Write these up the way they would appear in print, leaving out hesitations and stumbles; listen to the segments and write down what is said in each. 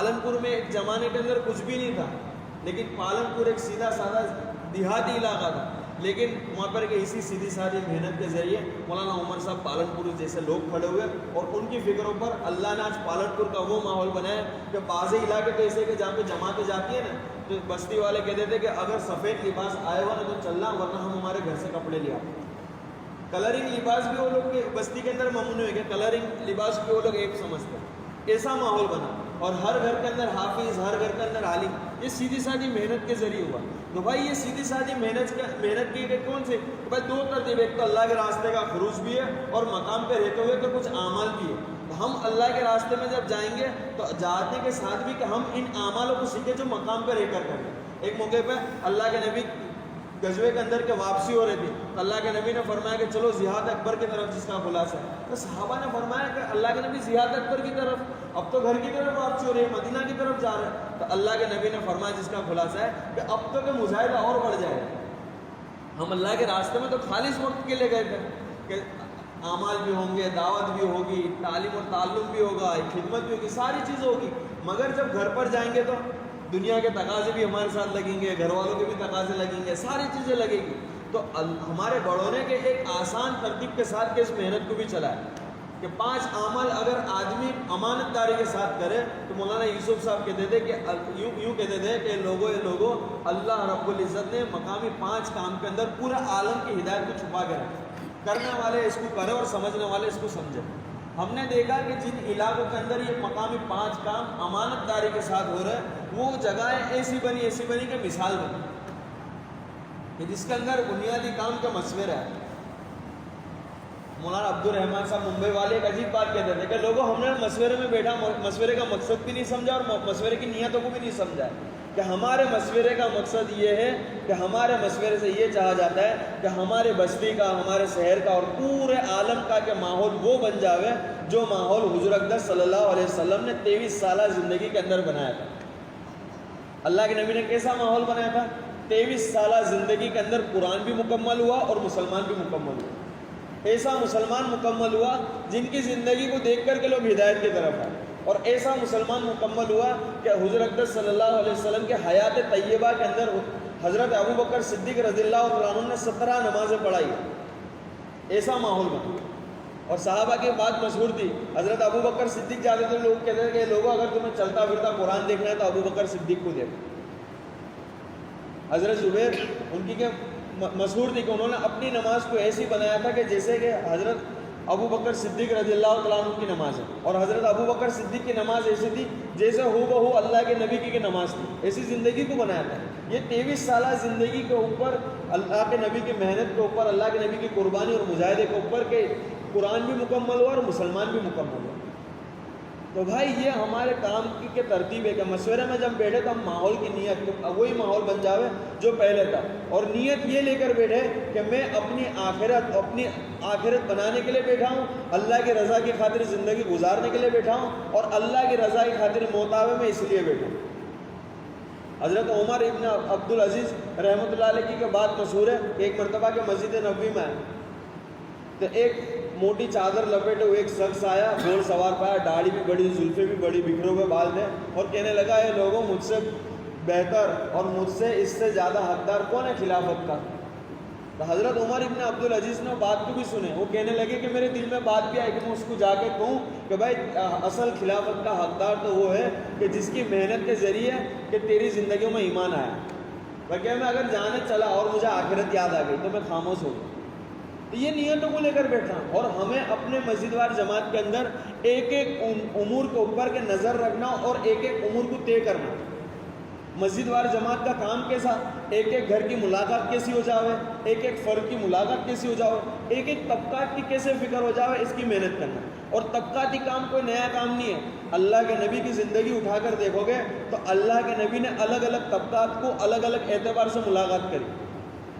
پالن پور میں ایک زمانے کے اندر کچھ بھی نہیں تھا، لیکن پالن پور ایک سیدھا سادہ دیہاتی علاقہ تھا، لیکن وہاں پر کہ اسی سیدھی سادھی محنت کے ذریعے مولانا عمر صاحب پالن پور جیسے لوگ کھڑے ہوئے، اور ان کی فکروں پر اللہ نے آج پالن پور کا وہ ماحول بنایا کہ بعض علاقے تو ایسے کہ جہاں پہ جماعتیں جاتی ہیں نا، تو بستی والے کہتے تھے کہ اگر سفید لباس آئے ہوا نا تو چلنا، ورنہ ہم ہمارے گھر سے کپڑے لے آتے۔ کلرنگ لباس بھی وہ لوگ کے بستی کے اندر ممنوع ہے کہ کلرنگ لباس بھی وہ لوگ ایک سمجھتے ہیں۔ ایسا ماحول بنا، اور ہر گھر کے اندر حافظ، ہر گھر کے اندر عالم، یہ سیدھی سادھی محنت کے ذریعے ہوا۔ تو بھائی یہ سیدھی سادھی محنت کی کون سی؟ بھائی دو ترتیب، ایک تو اللہ کے راستے کا خروج بھی ہے، اور مقام پہ رہتے ہوئے تو کچھ اعمال بھی ہے۔ تو ہم اللہ کے راستے میں جب جائیں گے تو جاتے کے ساتھ بھی کہ ہم ان اعمالوں کو سیکھیں جو مقام پہ رہ کر کریں۔ ایک موقع پہ اللہ کے نبی غزوے کے اندر کے واپسی ہو رہی تھی، تو اللہ کے نبی نے فرمایا کہ چلو جہاد اکبر کی طرف، جس کا خلاصہ ہے۔ تو صحابہ نے فرمایا کہ اللہ کے نبی جہاد اکبر کی طرف، اب تو گھر کی طرف واپسی ہو رہی ہے، مدینہ کی طرف جا رہے ہیں۔ تو اللہ کے نبی نے فرمایا جس کا خلاصہ ہے کہ اب تو کہ مجاہدہ اور بڑھ جائے گا۔ ہم اللہ کے راستے میں تو خالص وقت کے لیے گئے تھے کہ اعمال بھی ہوں گے، دعوت بھی ہوگی، تعلیم اور تعلم بھی ہوگا، خدمت بھی ہوگی، ساری چیزیں ہوگی، مگر جب گھر پر جائیں گے تو دنیا کے تقاضے بھی ہمارے ساتھ لگیں گے، گھر والوں کے بھی تقاضے لگیں گے، ساری چیزیں لگیں گی۔ تو ہمارے بڑوں نے کہ ایک آسان ترتیب کے ساتھ کہ اس محنت کو بھی چلائے کہ 5 اعمال اگر آدمی امانت داری کے ساتھ کرے، تو مولانا یوسف صاحب کہتے تھے کہ یوں کہتے تھے کہ لوگوں اللہ رب العزت نے مقامی 5 کام کے اندر پورا عالم کی ہدایت کو چھپا کے رکھا، کرنے والے اس کو کرے اور سمجھنے والے اس کو سمجھے۔ ہم نے دیکھا کہ جن علاقوں کے اندر یہ مقامی 5 کام امانت داری کے ساتھ ہو رہے ہیں، وہ جگہیں ایسی بنی کہ مثال بنی کہ جس کے اندر بنیادی کام کا مشورہ ہے۔ مولانا عبد الرحمان صاحب ممبئی والے ایک عجیب بات کہتے تھے کہ لوگوں ہم نے مشورے میں بیٹھا، مشورے کا مقصد بھی نہیں سمجھا اور مشورے کی نیتوں کو بھی نہیں سمجھا کہ ہمارے مشورے کا مقصد یہ ہے کہ ہمارے مشورے سے یہ چاہا جاتا ہے کہ ہمارے بستی کا، ہمارے شہر کا اور پورے عالم کا کہ ماحول وہ بن جاوے جو ماحول حضور اقدس صلی اللہ علیہ وسلم نے 23 سالہ زندگی کے اندر بنایا تھا۔ اللہ کے نبی نے کیسا ماحول بنایا تھا؟ 23 سالہ زندگی کے اندر قرآن بھی مکمل ہوا اور مسلمان بھی مکمل ہوا۔ ایسا مسلمان مکمل ہوا جن کی زندگی کو دیکھ کر کے لوگ ہدایت کی طرف آئے، اور ایسا مسلمان مکمل ہوا کہ حضور اقدس صلی اللہ علیہ وسلم کے حیات طیبہ کے اندر حضرت ابو بکر صدیق رضی اللہ عنہ نے 17 نمازیں پڑھائی۔ ایسا ماحول بنا، اور صحابہ کی بات مشہور تھی، حضرت ابو بکر صدیق جاتے تھے، لوگ کہتے تھے کہ لوگوں اگر تمہیں چلتا پھرتا قرآن دیکھنا ہے تو ابو بکر صدیق کو دیکھو۔ حضرت زبیر ان کی کہ مشہور تھی کہ انہوں نے اپنی نماز کو ایسی بنایا تھا کہ جیسے کہ حضرت ابو بکر صدیق رضی اللہ عنہ کی نماز ہے، اور حضرت ابو بکر صدیق کی نماز ایسی تھی جیسے ہو بہو اللہ کے نبی کی نماز تھی، ایسی زندگی کو بنایا تھا۔ یہ 23 سالہ زندگی کے اوپر اللہ کے نبی کی محنت کے اوپر، اللہ کے نبی کی قربانی اور مجاہدے کے اوپر کہ قرآن بھی مکمل ہوا اور مسلمان بھی مکمل ہوا۔ تو بھائی یہ ہمارے کام کی ترتیب ہے کہ مشورے میں جب بیٹھے تو ہم ماحول کی نیت وہی ماحول بن جاوے جو پہلے تھا، اور نیت یہ لے کر بیٹھے کہ میں اپنی آخرت بنانے کے لیے بیٹھا ہوں، اللہ کی رضا کی خاطر زندگی گزارنے کے لیے بیٹھا ہوں، اور اللہ کی رضا کی خاطر موت آوے میں اس لیے بیٹھا ہوں۔ حضرت عمر ابن عبد العزیز رحمۃ اللہ علیہ کی بات مشہور ہے کہ ایک مرتبہ کے مسجد نبوی میں آئے تو ایک موٹی چادر لپیٹے ہوئے ایک شخص آیا، گھوڑ سوار پایا، داڑھی بھی بڑی، زلفیں بھی بڑی، بکھرے ہوئے بال تھے، اور کہنے لگا اے لوگوں مجھ سے بہتر اور مجھ سے اس سے زیادہ حقدار کون ہے خلافت کا؟ تو حضرت عمر ابن عبد العزیز نے بات کو بھی سنے، وہ کہنے لگے کہ میرے دل میں بات بھی آئی کہ میں اس کو جا کے کہوں کہ بھائی اصل خلافت کا حقدار تو وہ ہے کہ جس کی محنت کے ذریعے کہ تیری زندگیوں میں ایمان آیا، بلکہ میں اگر جانے چلا اور مجھے آخرت یاد آ گئی تو میں خاموش ہو گیا۔ تو یہ نیتوں کو لے کر بیٹھا، اور ہمیں اپنے مسجد وار جماعت کے اندر ایک ایک امور کے اوپر کے نظر رکھنا اور ایک ایک امور کو طے کرنا۔ مسجد وار جماعت کا کام کیسا؟ ایک ایک گھر کی ملاقات کیسی ہو جاوے، ایک ایک فرد کی ملاقات کیسی ہو جاوے، ایک ایک طبقات کی کیسے فکر ہو جاوے، اس کی محنت کرنا۔ اور طبقاتی کام کوئی نیا کام نہیں ہے، اللہ کے نبی کی زندگی اٹھا کر دیکھو گے تو اللہ کے نبی نے الگ الگ طبقات کو الگ الگ اعتبار سے ملاقات کری۔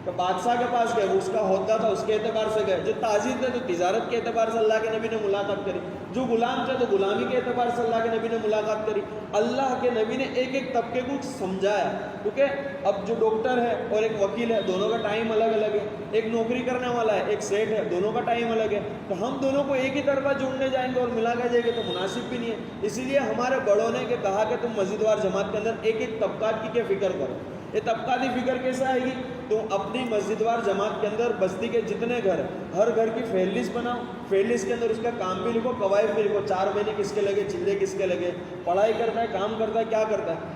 تو بادشاہ کے پاس گئے، وہ اس کا عہدہ تھا، اس کے اعتبار سے گئے. جو تاجر تھے تو تجارت کے اعتبار سے اللہ کے نبی نے ملاقات کری. جو غلام تھے تو غلامی کے اعتبار سے اللہ کے نبی نے ملاقات کری. اللہ کے نبی نے ایک ایک طبقے کو سمجھایا. کیونکہ اب جو ڈاکٹر ہے اور ایک وکیل ہے، دونوں کا ٹائم الگ الگ ہے. ایک نوکری کرنے والا ہے، ایک سیٹ ہے، دونوں کا ٹائم الگ ہے. تو ہم دونوں کو ایک ہی طرف جوڑنے جائیں گے اور ملا کے جائیں گے تو مناسب بھی نہیں ہے. اسی لیے ہمارے بڑوں نے کہا کہ تم مسجد وار جماعت کے اندر ایک ایک طبقات کی کیا فکر کرو. یہ طبقاتی فکر کیسا آئے گی؟ تو اپنی مسجد وار جماعت کے اندر بستی کے جتنے گھر، ہر گھر کی فہرست بناؤ. فہرست کے اندر اس کا کام بھی لکھو، قواعد بھی لکھو، 4 مہینے کس کے لگے، چلے کس کے لگے، پڑھائی کرتا ہے، کام کرتا ہے، کیا کرتا ہے.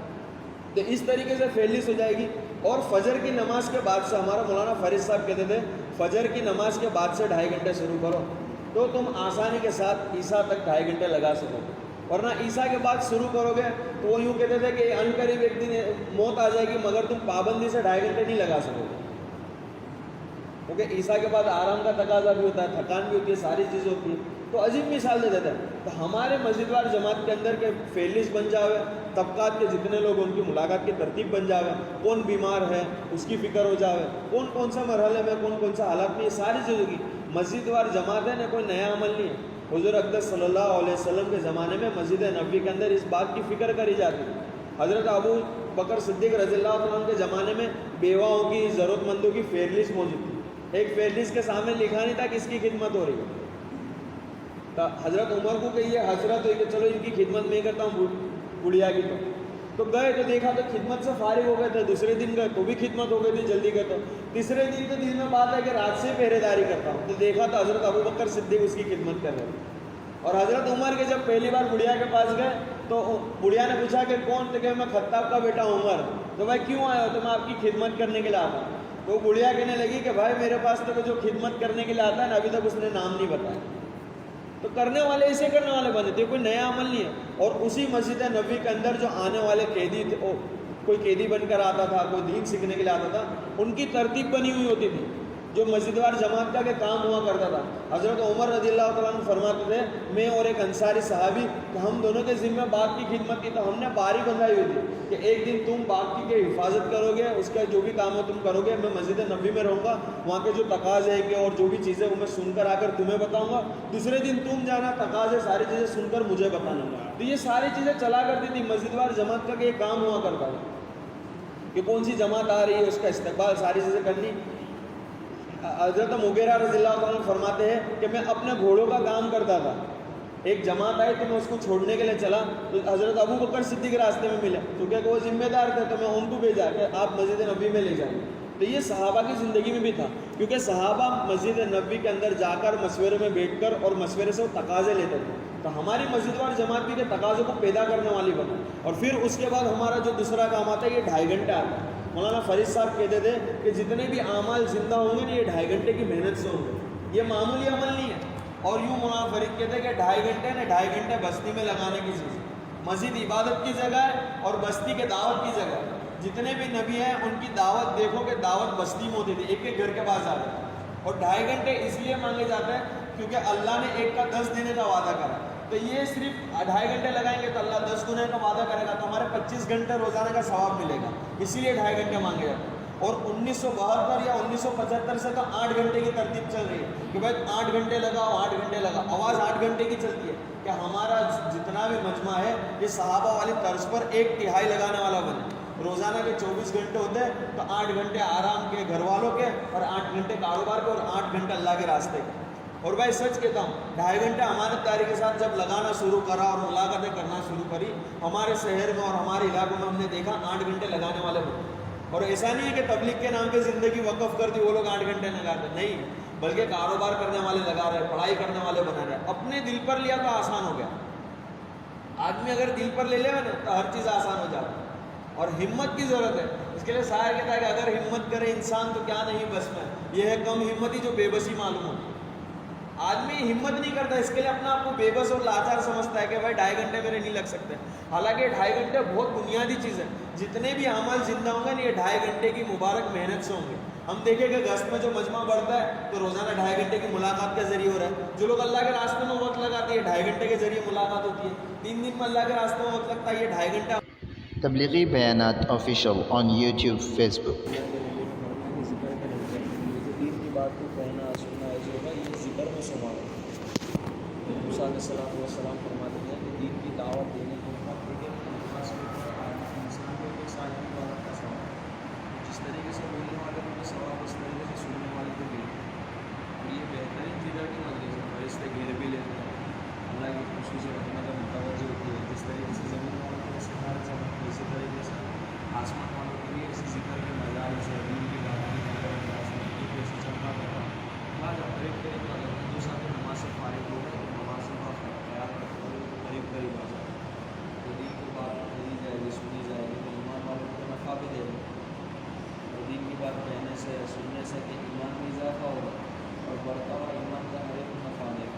تو اس طریقے سے فہرست ہو جائے گی. اور فجر کی نماز کے بعد سے، ہمارا مولانا فرید صاحب کہتے تھے فجر کی نماز کے بعد سے 2.5 گھنٹے شروع کرو تو تم آسانی کے ساتھ عیسیٰ تک 2.5 گھنٹے لگا سکو. ورنہ عیسیٰ کے بعد شروع کرو گے تو وہ یوں کہتے تھے کہ ان قریب ایک دن موت آ جائے گی مگر تم پابندی سے 2.5 گھنٹے نہیں لگا سکو گے. کیونکہ عیسیٰ کے بعد آرام کا تقاضا بھی ہوتا ہے، تھکان بھی ہوتی ہے، ساری چیزیں ہوتی ہیں. تو عجیب مثال دے دیتا ہے. تو ہمارے مسجد وار جماعت کے اندر کے فہرست بن جاوے، طبقات کے جتنے لوگ ان کی ملاقات کی ترتیب بن جاوے، کون بیمار ہے اس کی فکر ہو جاوے، کون کون سے مرحلے میں کون سے حالات میں، یہ ساری چیزوں کی مسجد وار جماعت ہے نا، کوئی نیا عمل نہیں ہے. حضور اقدس صلی اللہ علیہ وسلم کے زمانے میں مسجد نبوی کے اندر اس بات کی فکر کری جاتی تھی. حضرت ابو بکر صدیق رضی اللہ عنہ کے زمانے میں بیواؤں کی، ضرورت مندوں کی فہرست موجود تھی. ایک فہرست کے سامنے لکھا نہیں تھا کس کی خدمت ہو رہی ہے. تو حضرت عمر کو کہ یہ حضرت ہوئی کہ چلو ان کی خدمت میں کرتا ہوں بڑھیا کی. تو گئے تو دیکھا تو خدمت سے فارغ ہو گئے تھے. دوسرے دن گئے تو بھی خدمت ہو گئی تھی، جلدی کرتا ہوں. تیسرے دن تو دن میں بات ہے کہ رات سے پہرے داری کرتا ہوں. تو دیکھا تو حضرت ابو بکر صدیق اس کی خدمت کر رہے تھے. اور حضرت عمر کے جب پہلی بار بڑھیا کے پاس گئے تو بڑھیا نے پوچھا کہ کون؟ تو کہ میں خطاب کا بیٹا عمر. تو بھائی کیوں آئے ہو؟ تو میں آپ کی خدمت کرنے کے لیے آتا ہوں. تو بڑھیا کہنے لگی کہ بھائی میرے پاس تو جو خدمت کرنے کے لیے آتا ہے نا، ابھی تک اس نے نام نہیں بتایا. تو کرنے والے ایسے کرنے والے بنے تھے، کوئی نیا عمل نہیں ہے. اور اسی مسجد نبوی کے اندر جو آنے والے قیدی تھے، کوئی قیدی بن کر آتا تھا، کوئی دین سیکھنے کے لیے آتا تھا، ان کی ترتیب بنی ہوئی ہوتی تھی جو مسجد وار جماعت کا کہ کام ہوا کرتا تھا. حضرت عمر رضی اللہ تعالیٰ عنہ فرماتے تھے میں اور ایک انصاری صحابی کہ ہم دونوں کے ذمہ باغ کی خدمت کی. تو ہم نے باری بندھائی ہوئی تھی کہ ایک دن تم باغ کی حفاظت کرو گے، اس کا جو بھی کام ہو تم کرو گے، میں مسجد نبوی میں رہوں گا، وہاں کے جو تقاضے ہیں اور جو بھی چیزیں وہ میں سن کر آ کر تمہیں بتاؤں گا. دوسرے دن تم جانا، تقاضے ساری چیزیں سن کر مجھے بتانا. تو یہ ساری چیزیں چلا کرتی تھی. مسجد وار جماعت کا کہ یہ کام ہوا کرتا تھا کہ کون سی جماعت آ رہی ہے، اس کا استقبال، ساری چیزیں کرنی. حضرت مغیرہ رضی اللہ عنہ فرماتے ہیں کہ میں اپنے گھوڑوں کا کام کرتا تھا. ایک جماعت آئی تو میں اس کو چھوڑنے کے لیے چلا تو حضرت ابو بکر صدیق راستے میں ملے. کیونکہ وہ ذمہ دار تھے تو میں ان کو بھیجا کہ آپ مسجد نبوی میں لے جائیں. تو یہ صحابہ کی زندگی میں بھی تھا، کیونکہ صحابہ مسجد نبوی کے اندر جا کر مشورے میں بیٹھ کر اور مشورے سے وہ تقاضے لیتے تھے. تو ہماری مسجد وار جماعت بھی کے تقاضوں کو پیدا کرنے والی بنا. اور پھر اس کے بعد ہمارا جو دوسرا کام آتا ہے یہ 2.5 گھنٹے آتا ہے. مولانا فرید صاحب کہتے تھے کہ جتنے بھی اعمال زندہ ہوں گے نا، یہ 2.5 گھنٹے کی محنت سے ہوں گے. یہ معمولی عمل نہیں ہے. اور یوں مولانا فرید کہتے ہیں کہ 2.5 گھنٹے نا، 2.5 گھنٹے بستی میں لگانے کی چیز ہے. مسجد عبادت کی جگہ ہے اور بستی کے دعوت کی جگہ ہے. جتنے بھی نبی ہیں ان کی دعوت دیکھو کہ دعوت بستی میں ہوتی تھی، ایک ایک گھر کے پاس آ رہے ہیں. اور 2.5 گھنٹے اس لیے مانگے جاتے ہیں کیونکہ اللہ نے ایک کا 10 دینے کا وعدہ کرا. تو یہ صرف 2.5 گھنٹے لگائیں گے تو اللہ 10 گنے کا وعدہ کرے گا، تو ہمارے 25 گھنٹے روزانہ کا ثواب ملے گا. اسی لیے 2.5 گھنٹے مانگے جاتے ہیں. اور 1972 یا 1975 سے تو 8 گھنٹے کی ترتیب چل رہی ہے کہ بھائی 8 گھنٹے لگاؤ، 8 گھنٹے لگاؤ. آواز 8 گھنٹے کی چلتی ہے کہ ہمارا جتنا بھی مجمع ہے یہ صحابہ والی طرز پر 1/3 لگانے والا بنے. روزانہ کے 24 گھنٹے ہوتے ہیں تو 8 گھنٹے آرام کے گھر والوں کے اور 8 گھنٹے کاروبار کے اور 8 گھنٹے اللہ کے راستے کے. اور بھائی سچ کہتا ہوں 2.5 گھنٹے امانت داری کے ساتھ جب لگانا شروع کرا اور ملاقاتیں کرنا شروع کری، ہمارے شہر میں اور ہمارے علاقوں میں ہم نے دیکھا 8 گھنٹے لگانے والے بنے. اور ایسا نہیں ہے کہ تبلیغ کے نام پہ زندگی وقف کر دی وہ لوگ 8 گھنٹے لگاتے نہیں، بلکہ کاروبار کرنے والے لگا رہے، پڑھائی کرنے والے بنا رہے. اپنے دل پر لیا تو آسان ہو گیا. آدمی اگر دل پر لے لے نا تو ہر چیز آسان ہو جاتی ہے. اور ہمت کی ضرورت ہے. اس کے لیے شاعر کہتا ہے کہ اگر ہمت کرے انسان تو کیا نہیں بس میں، یہ ہے کم ہمتی جو بے بسی معلوم ہو. آدمی ہمت نہیں کرتا، اس کے لیے اپنا آپ کو بے بس اور لاچار سمجھتا ہے کہ بھائی 2.5 گھنٹے میرے نہیں لگ سکتے. حالانکہ 2.5 گھنٹے بہت بنیادی چیز ہے. جتنے بھی عمل زندہ ہوں گے نا یہ 2.5 گھنٹے کی مبارک محنت سے ہوں گے. ہم دیکھیں کہ اگست میں جو مجمع بڑھتا ہے تو روزانہ 2.5 گھنٹے کی ملاقات کے ذریعے ہو رہا ہے. جو لوگ اللہ کے راستے میں وقت لگاتے ہیں 2.5 گھنٹے کے ذریعے ملاقات ہوتی ہے. 3 دن میں اللہ کے راستے میں وقت لگتا ہے، یہ 2.5 گھنٹہ. تبلیغی بیانات آفیشیل on YouTube, Facebook. علیہ السلام فرماتے ہیں کہ دین کی دعوت دینے کے بعد دیکھیں خاص طور پر انسان کو ایک سال کی عبادت کا ثواب، جس طریقے سے بولنے والے کو بھی ثواب اس طریقے سے سننے والے کو بھی، اور یہ بہترین فضا کی مجلس ہے، فرشتے گھیر بھی لیتے ہیں، اللہ کی خصوصی رحمت متوجہ ہوتی ہے، جس طریقے سے زمین والوں کو استعمال چلتا ہے اسی طریقے سے آسمان والوں کے لیے اسی ذکر کے مزاج سے دین کی باتیں ایسے چلتا رہتا ہے۔ اللہ جب قریب قریب آ جاتا ہے، جو ساتھ نماز سے فارغ ہو گئے تو نماز سے خیال رکھتے ہوئے قریب قریب آ جاتا ہے، تو دین کی بات کہی جائے گی، سنی جائے گی تو ایمان والوں کو نفع بھی دے گا، اور دین کی بات کہنے سے سننے سے کہ ایمان میں اضافہ ہوگا اور بڑھتا ہوا ایمان کا ہر ایک نفع دے گا۔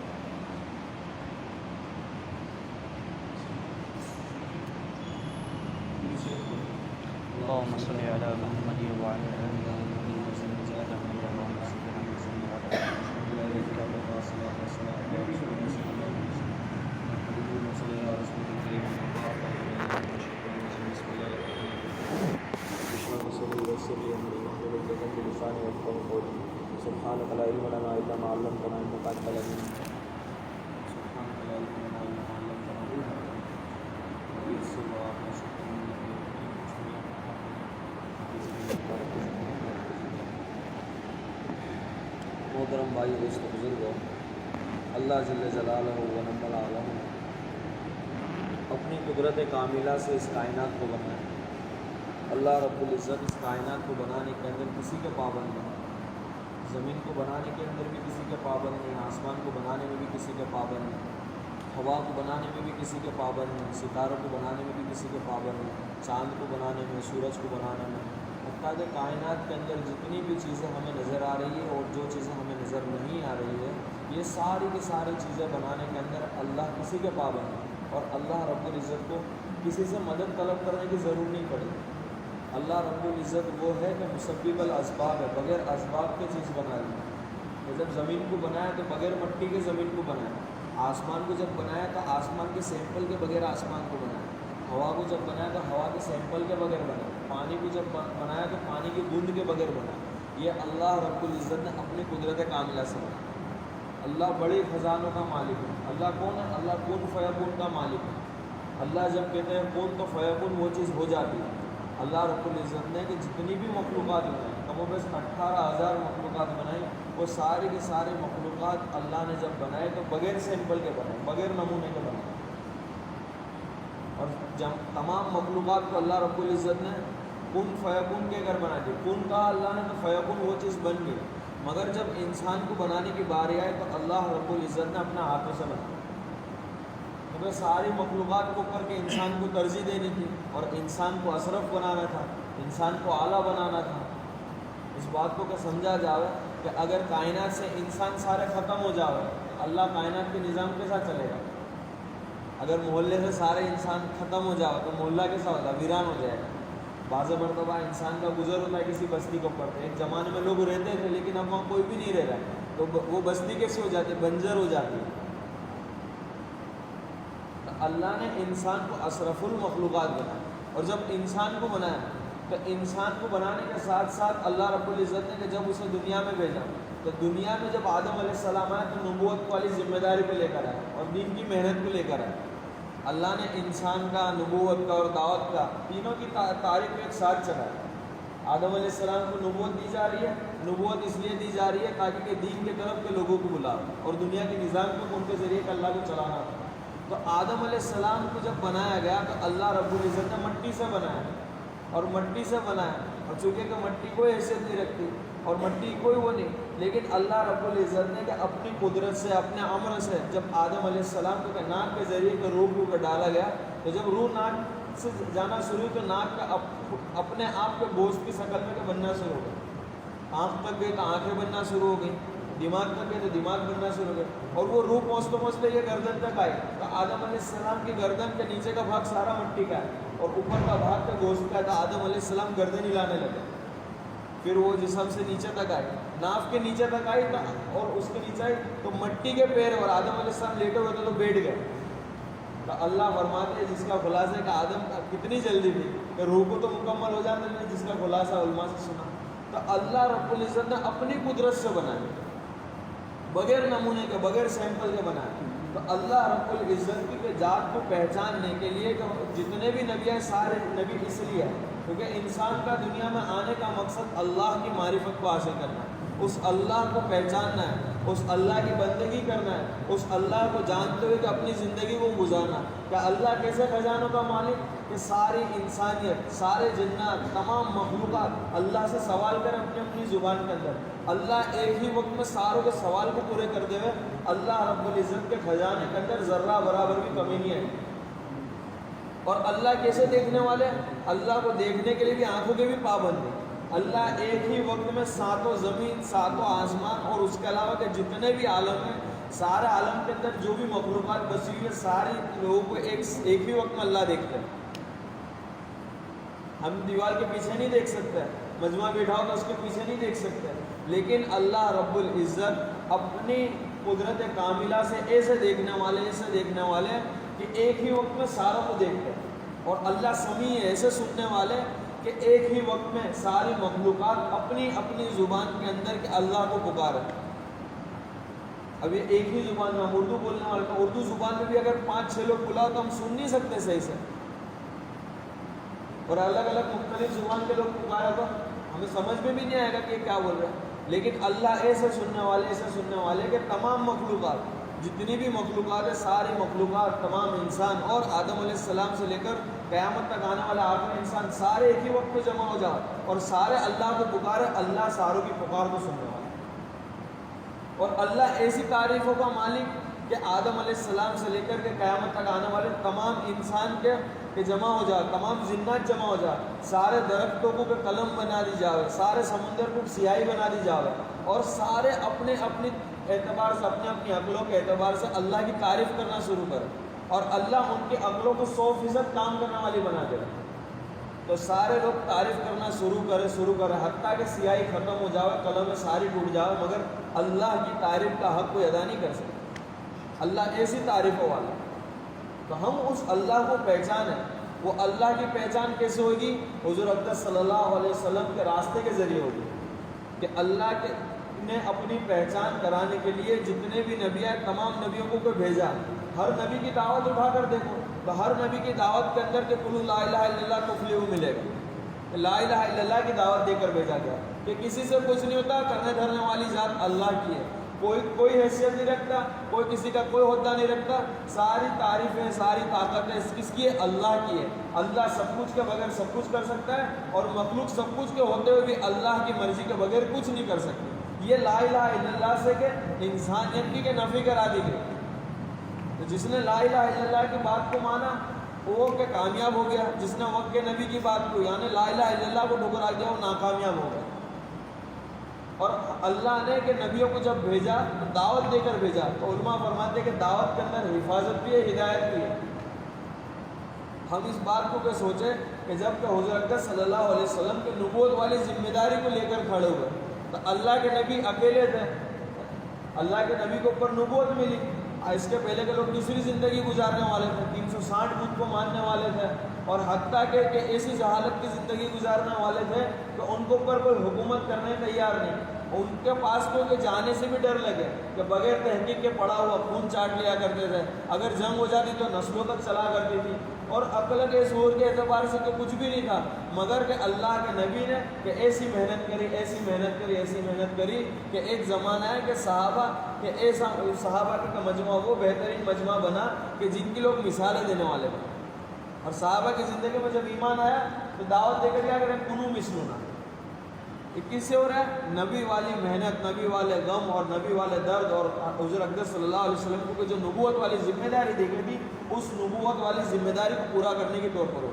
اللهم صل على محمد وعلى آل محمد وسلم على سبحانك لا علم لنا إلا ما علمتنا إنك أنت العليم سبحانك لا علم لنا إلا ما علمتنا محترم بھائی دوست بزرگوں، اللہ جل جلالہ و نعم العالم اپنی قدرت کاملہ سے اس کائنات کو بنایا۔ اللہ رب العزت اس کائنات کو بنانے کے اندر کسی کے پابند نہیں، زمین کو بنانے کے اندر بھی کسی کے پابند نہیں، آسمان کو بنانے میں بھی کسی کے پابند نہیں، ہوا کو بنانے میں بھی کسی کے پابند نہیں، ستاروں کو بنانے میں بھی کسی کے پابند نہیں، چاند کو بنانے میں، سورج کو بنانے میں، حتیٰ کہ کائنات کے اندر جتنی بھی چیزیں ہمیں نظر آ رہی ہے اور جو چیزیں ہمیں نظر نہیں آ رہی ہے، یہ ساری کی ساری چیزیں بنانے کے اندر اللہ کسی کے پابند ہے، اور اللہ رب العزت کو کسی سے مدد طلب کرنے کی ضرورت نہیں پڑی۔ اللہ رب العزت وہ ہے کہ مسبب الاسباب ہے، بغیر اسباب کے چیز بنا لی۔ تو جب زمین کو بنایا تو بغیر مٹی کے زمین کو بنایا، آسمان کو جب بنایا تو آسمان کے سیمپل کے بغیر آسمان کو بنایا، ہوا کو جب بنایا تو ہوا کے سیمپل کے بغیر بنایا، پانی کو جب بنایا تو پانی کی بوند کے بغیر بنایا۔ یہ اللہ رب العزت نے اپنی قدرت کاملہ سے بنایا۔ اللہ بڑے خزانوں کا مالک ہے۔ اللہ کون ہے؟ اللہ کن فیکون کا مالک ہے۔ اللہ جب کہتے ہیں کون تو فیکون وہ چیز ہو جاتی ہے۔ اللہ رب العزت نے کہ جتنی بھی مخلوقات بنائی، کم و بیش 18,000 مخلوقات بنائی، وہ سارے کے سارے مخلوقات اللہ نے جب بنائے تو بغیر سیمپل کے بنائے، بغیر نمونے کے بنائے، اور جب تمام مخلوقات کو اللہ رب العزت نے کن فیکون کے گھر بنا دی، کن کہا اللہ نے تو فیکون وہ چیز بن گئی۔ مگر جب انسان کو بنانے کی باری آئے تو اللہ رب العزت نے اپنے ہاتھوں سے بنایا، کیونکہ ساری مخلوقات کو اوپر کے انسان کو ترجیح دینی تھی، اور انسان کو اشرف بنانا تھا، انسان کو اعلیٰ بنانا تھا۔ اس بات کو کہ سمجھا جاوے کہ اگر کائنات سے انسان سارے ختم ہو جاوے اللہ کائنات کے نظام کے ساتھ چلے گا۔ اگر محلے سے سارے انسان ختم ہو جاوے تو محلہ کیسا ہوتا ہے؟ ویران ہو جائے گا۔ بعض مرتبہ انسان کا گزر ہوتا ہے کسی بستی کے اوپر، ایک زمانے میں لوگ رہتے تھے لیکن اب وہاں کوئی بھی نہیں رہ رہا ہے، تو وہ بستی کیسے ہو جاتی ہے؟ بنجر ہو جاتی ہے۔ اللہ نے انسان کو اشرف المخلوقات بنایا، اور جب انسان کو بنایا تو انسان کو بنانے کے ساتھ ساتھ اللہ رب العزت نے کہ جب اسے دنیا میں بھیجا تو دنیا میں جب آدم علیہ السلام آئے تو نبوت والی ذمہ داری کو لے کر آئے اور دین کی محنت کو لے کر آئے۔ اللہ نے انسان کا، نبوت کا اور دعوت کا تینوں کی تاریخ ایک ساتھ چلایا۔ آدم علیہ السلام کو نبوت دی جا رہی ہے، نبوت اس لیے دی جا رہی ہے تاکہ کہ دین کے طرف کے لوگوں کو بلاؤ اور دنیا کے نظام کو ان کے ذریعے اللہ کو چلانا تھا۔ تو آدم علیہ السلام کو جب بنایا گیا تو اللہ رب العزت نے مٹی سے بنایا، اور مٹی سے بنایا، اور چونکہ کہ مٹی کوئی حیثیت نہیں رکھتی اور مٹی کوئی وہ نہیں، لیکن اللہ رب العزت نے کہ اپنی قدرت سے، اپنے امر سے جب آدم علیہ السلام کو کہ ناک کے ذریعے کہ روح کو ڈالا گیا، تو جب روح ناک سے جانا شروع تو ناک کا اپنے آپ کے گوشت کی شکل میں کہ بننا شروع ہو گئی، آنکھ تک گئی تو آنکھیں بننا شروع ہو گئی، دماغ تک گئے تو دماغ بننا شروع ہو گیا، اور وہ روح پہنچتے پہنچتے یہ گردن تک آئی تو آدم علیہ السلام کی گردن کے نیچے کا بھاگ سارا مٹی کا ہے اور اوپر کا بھاگ کا گوشت کا ہے، تو آدم علیہ السلام گردن ہلانے لگے، پھر وہ جسم سے نیچے تک آئی، ناف کے نیچے تک آئی اور اس کے نیچے آئی تو مٹی کے پیر، اور آدم علیہ السلام لیٹے ہوئے تھے تو بیٹھ گئے۔ تو اللہ فرماتے ہیں جس کا خلاصہ ہے کہ آدم کتنی جلدی تھی کہ روح کو تو مکمل ہو جانا ہے، جس کا خلاصہ علماء سے سنا، تو اللہ رب العزت نے اپنی قدرت سے بنایا، بغیر نمونے کے، بغیر سیمپل کے بنایا، تو اللہ رب العزت کی ذات کو پہچاننے کے لیے جتنے بھی نبی ہیں سارے نبی اس لیے ہیں کیونکہ انسان کا دنیا میں آنے کا مقصد اللہ کی معرفت کو حاصل کرنا ہے، اس اللہ کو پہچاننا ہے، اس اللہ کی بندگی کرنا ہے، اس اللہ کو جانتے ہوئے کہ اپنی زندگی کو گزارنا۔ کیا اللہ کیسے خزانوں کا مالک کہ ساری انسانیت، سارے جنات، تمام مخلوقات اللہ سے سوال کریں اپنی اپنی زبان کے اندر، اللہ ایک ہی وقت میں ساروں کے سوال کو پورے کر دے ہوئے اللہ رب العزت کے خزانے کے اندر ذرہ برابر بھی کمی نہیں ہے۔ اور اللہ کیسے دیکھنے والے؟ اللہ کو دیکھنے کے لیے بھی آنکھوں کے بھی پابند ہیں۔ اللہ ایک ہی وقت میں ساتوں زمین، ساتوں آسمان اور اس کے علاوہ کے جتنے بھی عالم ہیں، سارے عالم کے اندر جو بھی مخلوقات بسی ہوئی ہے، سارے لوگوں کو ایک ہی وقت میں اللہ دیکھتے ہیں۔ ہم دیوار کے پیچھے نہیں دیکھ سکتے، مجمع بیٹھا ہو تو اس کے پیچھے نہیں دیکھ سکتے، لیکن اللہ رب العزت اپنی قدرت کاملہ سے ایسے دیکھنے والے کہ ایک ہی وقت میں ساروں کو دیکھتے ہیں۔ اور اللہ سمیع ہے، ایسے سننے والے کہ ایک ہی وقت میں ساری مخلوقات اپنی اپنی زبان کے اندر کہ اللہ کو پکارے۔ اب یہ ایک ہی زبان میں ہم اردو بولنے والے تو اردو زبان میں بھی اگر 5-6 لوگ بلاؤ تو ہم سن نہیں سکتے صحیح سے، اور الگ الگ مختلف زبان کے لوگ پکارا تو ہمیں سمجھ میں بھی نہیں آئے گا کہ یہ کیا بول رہے ہیں۔ لیکن اللہ ایسے سننے والے کہ تمام مخلوقات، جتنی بھی مخلوقات ہے، ساری مخلوقات، تمام انسان اور آدم علیہ السلام سے لے کر قیامت تک آنے والا آخری انسان، سارے ایک ہی وقت پہ جمع ہو جائے اور سارے اللہ کو پکارے، اللہ ساروں کی پکار کو سننے والا۔ اور اللہ ایسی تعریفوں کا مالک کہ آدم علیہ السلام سے لے کر کے قیامت تک آنے والے تمام انسان کے جمع ہو جائے، تمام جنات جمع ہو جائے، سارے درختوں کو قلم بنا دی جائے، سارے سمندر کو سیاہی بنا دی جائے، اور سارے اپنے اپنے اعتبار سے، اپنے اپنی عقلوں کے اعتبار سے اللہ کی تعریف کرنا شروع کرے، اور اللہ ان کی عقلوں کو 100% کام کرنے والی بنا دے، تو سارے لوگ تعریف کرنا شروع کرے حتیٰ کہ سیاہی ختم ہو جائے، قلم ساری ٹوٹ جائے، مگر اللہ کی تعریف کا حق کوئی ادا نہیں کر سکتا۔ اللہ ایسی تعریفوں والا، تو ہم اس اللہ کو پہچانیں۔ وہ اللہ کی پہچان کیسے ہوگی؟ حضور اقدس صلی اللہ علیہ وسلم کے راستے کے ذریعے ہوگی، کہ اللہ نے اپنی پہچان کرانے کے لیے جتنے بھی نبی ہیں تمام نبیوں کو بھیجا۔ ہر نبی کی دعوت اٹھا کر دیکھو تو ہر نبی کی دعوت کے اندر کہ قل لا الہ الا اللہ تفلحوا ملے گا، لا الہ الا اللہ کی دعوت دے کر بھیجا گیا کہ کسی سے کچھ نہیں ہوتا، کرنے دھرنے والی ذات اللہ کی ہے، کوئی حیثیت نہیں رکھتا، کوئی کسی کا کوئی عہدہ نہیں رکھتا، ساری تعریفیں، ساری طاقتیں کس کی ہے؟ اللہ کی ہے۔ اللہ سب کچھ کے بغیر سب کچھ کر سکتا ہے، اور مخلوق سب کچھ کے ہوتے ہوئے بھی اللہ کی مرضی کے بغیر کچھ نہیں کر سکتی۔ یہ لا الہ الا اللہ سے کہ انسانیت کی کہ نفی کرا دی گئی، تو جس نے لا الہ الا اللہ کی بات کو مانا وہ کہ کامیاب ہو گیا، جس نے وقت کے نبی کی بات کو یعنی لا الہ الا اللہ کو ٹھکرا دیا وہ ناکامیاب ہو گیا۔ اور اللہ نے کہ نبیوں کو جب بھیجا تو دعوت دے کر بھیجا، تو علماء فرماتے ہیں کہ دعوت کے اندر حفاظت بھی ہے، ہدایت بھی ہے۔ ہم اس بات کو سوچیں کہ جب کہ حضور اقدس صلی اللہ علیہ وسلم کی نبوت والی ذمہ داری کو لے کر کھڑے ہوئے تو اللہ کے نبی اکیلے تھے، اللہ کے نبی کو اوپر نبوت ملی، اس کے پہلے کے لوگ دوسری زندگی گزارنے والے تھے، 360 بت کو ماننے والے تھے، اور حتیٰ کہ ایسی جہالت کی زندگی گزارنے والے تھے کہ ان کے اوپر کوئی حکومت کرنے تیار نہیں، ان کے پاس کوئی جانے سے بھی ڈر لگے کہ بغیر تحقیق کے پڑا ہوا خون چاٹ لیا کرتے تھے، اگر جنگ ہو جاتی تو نسلوں تک چلا کرتی تھی، اور عقل کے شعور کے اعتبار سے تو کچھ بھی نہیں تھا، مگر کہ اللہ کے نبی نے کہ ایسی محنت کری کہ ایک زمانہ ہے کہ صحابہ کا مجمع وہ بہترین مجمع بنا کہ جن کی لوگ مثالیں دینے والے بنے، اور صحابہ کی زندگی میں جب ایمان آیا تو دعوت دے کر کیا کریں؟ کنو مثلنا۔ یہ کس سے ہو رہا ہے؟ نبی والی محنت، نبی والے غم اور نبی والے درد، اور حضور اقدس صلی اللہ علیہ وسلم کو جو نبوت والی ذمہ داری دی گئی تھی اس نبوت والی ذمہ داری کو پورا کرنے کے طور پر ہو۔